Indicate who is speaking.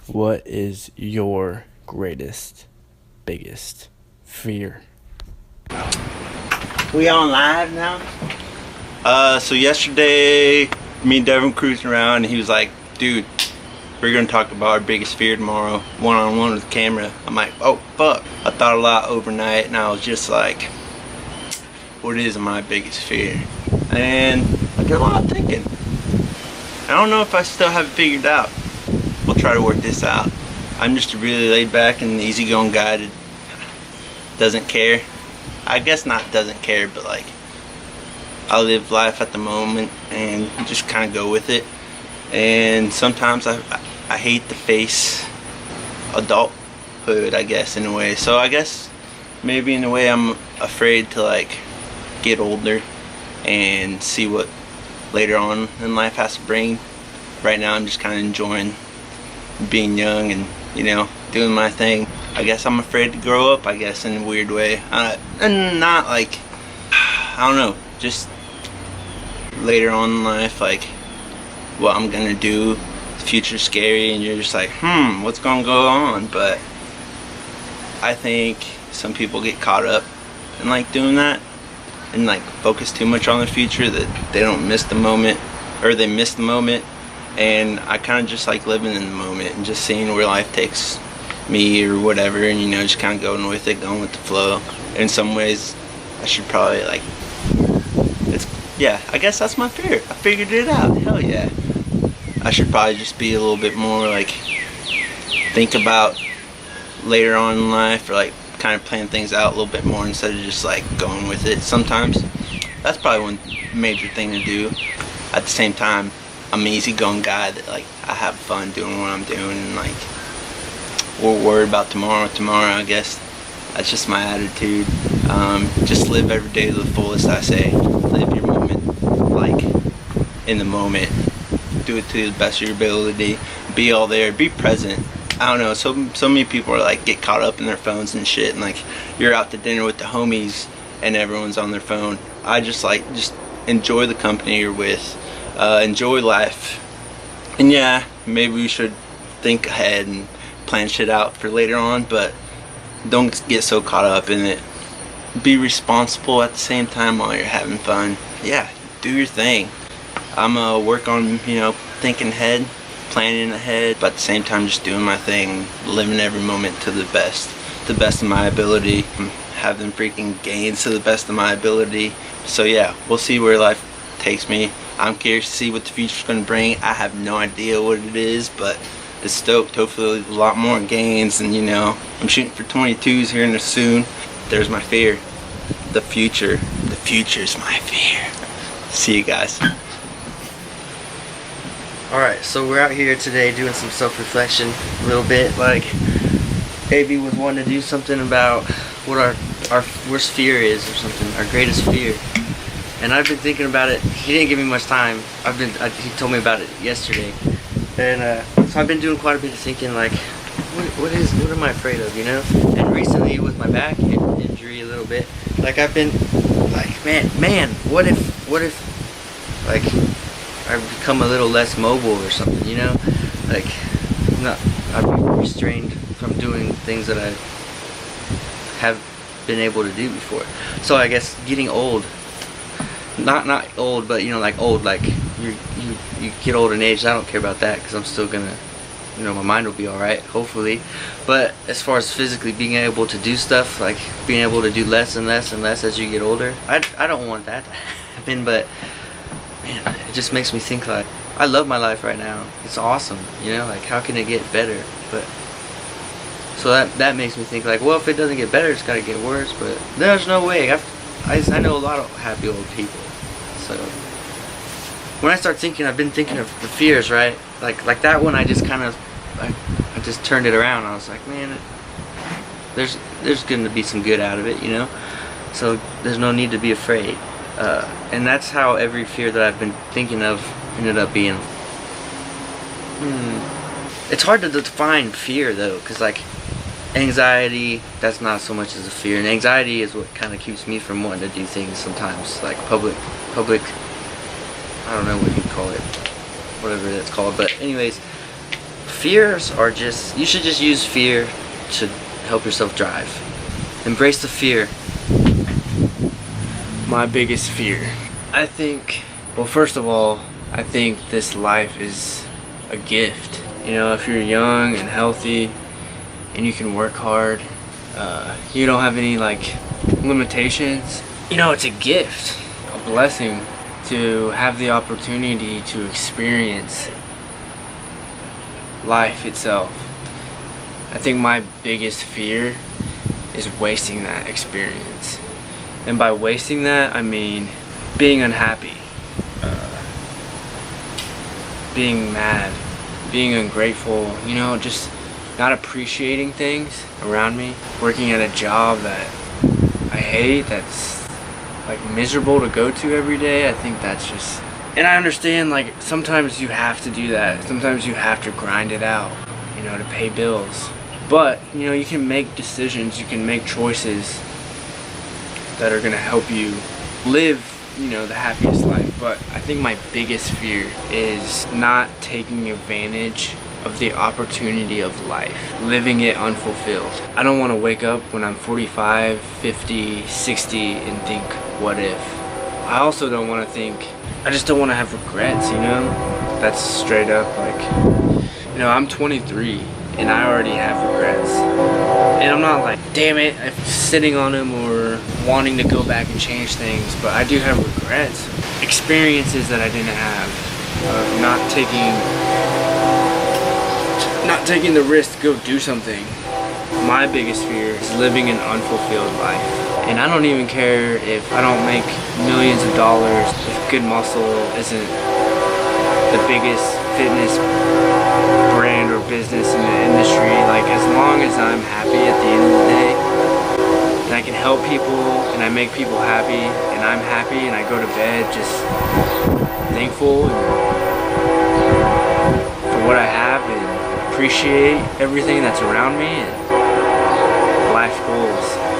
Speaker 1: What is your biggest fear?
Speaker 2: We on live now? So yesterday, me and Devin cruising around, and he was like, dude, we're gonna talk about our biggest fear tomorrow, one-on-one with the camera. I'm like, oh, fuck. I thought a lot overnight, and I was just like, what is my biggest fear? And I did a lot of thinking. I don't know if I still have it figured out. We'll try to work this out. I'm just a really laid back and easygoing guy that doesn't care. I guess not doesn't care, but like, I live life at the moment and just kind of go with it. And sometimes I hate to face adulthood, I guess, in a way. So I guess maybe in a way I'm afraid to like get older and see what later on in life has to bring. Right now I'm just kind of enjoying being young and, you know, doing my thing. I guess I'm afraid to grow up, I guess, in a weird way. And not like, I don't know, just later on in life, like what I'm gonna do. The future's scary and you're just like, what's gonna go on? But I think some people get caught up in like doing that and like focus too much on the future that they don't miss the moment, or they miss the moment. And I kind of just like living in the moment and just seeing where life takes me or whatever, and you know, just kind of going with it, going with the flow. In some ways I should probably like, yeah, I guess that's my fear. I figured it out. Hell yeah. I should probably just be a little bit more like, think about later on in life, or like kind of plan things out a little bit more instead of just like going with it sometimes. That's probably one major thing to do. At the same time, I'm an easygoing guy that like, I have fun doing what I'm doing, and like, we're worried about tomorrow, I guess. That's just my attitude. Just live every day to the fullest, I say. Live your moment, like, in the moment. Do it to the best of your ability. Be all there, be present. I don't know, so many people are like, get caught up in their phones and shit, and like, you're out to dinner with the homies and everyone's on their phone. I just like, just enjoy the company you're with. Enjoy life. And yeah, maybe we should think ahead and plan shit out for later on, but don't get so caught up in it. Be responsible at the same time while you're having fun. Yeah, do your thing. I'm work on, you know, thinking ahead, planning ahead, but at the same time just doing my thing, living every moment to the best of my ability, having freaking gains to the best of my ability. So yeah, we'll see where life takes me. I'm curious to see what the future's gonna bring. I have no idea what it is, but it's stoked. Hopefully a lot more gains, and you know, I'm shooting for 22s here in the soon. There's my fear. The future's my fear. See you guys.
Speaker 3: Alright, so we're out here today doing some self-reflection a little bit. Like, AB was wanting to do something about what our worst fear is, or something, our greatest fear. And I've been thinking about it. He didn't give me much time. He told me about it yesterday. And so I've been doing quite a bit of thinking, like, what am I afraid of, you know? And recently with my back injury a little bit, like I've been like, man, what if like I've become a little less mobile or something, you know? Like, I'd be restrained from doing things that I have been able to do before. So I guess getting old, not old, but you know, like old, like you get old in age. I don't care about that because I'm still gonna, you know, my mind will be alright, hopefully. But as far as physically being able to do stuff, like being able to do less and less and less as you get older, I don't want that to happen. But man, it just makes me think, like, I love my life right now. It's awesome, you know, like how can it get better? But so that makes me think, like, well, if it doesn't get better, it's gotta get worse. But there's no way. I know a lot of happy old people. So when I start thinking, I've been thinking of the fears, right? Like that one, I just kind of, I just turned it around. I was like, man, there's going to be some good out of it, you know? So there's no need to be afraid. And that's how every fear that I've been thinking of ended up being. It's hard to define fear, though, because like anxiety, that's not so much as a fear, and anxiety is what kind of keeps me from wanting to do things sometimes, like public, I don't know what you'd call it, whatever that's called. But anyways, fears are just, you should just use fear to help yourself drive. Embrace the fear.
Speaker 1: My biggest fear. I think, well, first of all, I think this life is a gift. You know, if you're young and healthy and you can work hard, you don't have any like limitations, you know, it's a gift, a blessing to have the opportunity to experience life itself. I think my biggest fear is wasting that experience. And by wasting that, I mean being unhappy, being mad, being ungrateful, you know, just not appreciating things around me, working at a job that I hate, that's like miserable to go to every day. I think that's just, and I understand like sometimes you have to do that, sometimes you have to grind it out, you know, to pay bills, but you know, you can make decisions, you can make choices that are gonna help you live, you know, the happiest life. But I think my biggest fear is not taking advantage of the opportunity of life, living it unfulfilled. I don't want to wake up when I'm 45, 50, 60 and think, what if? I also don't want to think, I just don't want to have regrets, you know? That's straight up like, you know, I'm 23 and I already have regrets. And I'm not like, damn it, I'm sitting on them or wanting to go back and change things, but I do have regrets. Experiences that I didn't have, not taking the risk to go do something. My biggest fear is living an unfulfilled life. And I don't even care if I don't make millions of dollars, if GoodMuscle isn't the biggest fitness brand or business in the industry. Like, as long as I'm happy at the end of the day, and I can help people and I make people happy and I'm happy and I go to bed just thankful for what I have and appreciate everything that's around me and life goals.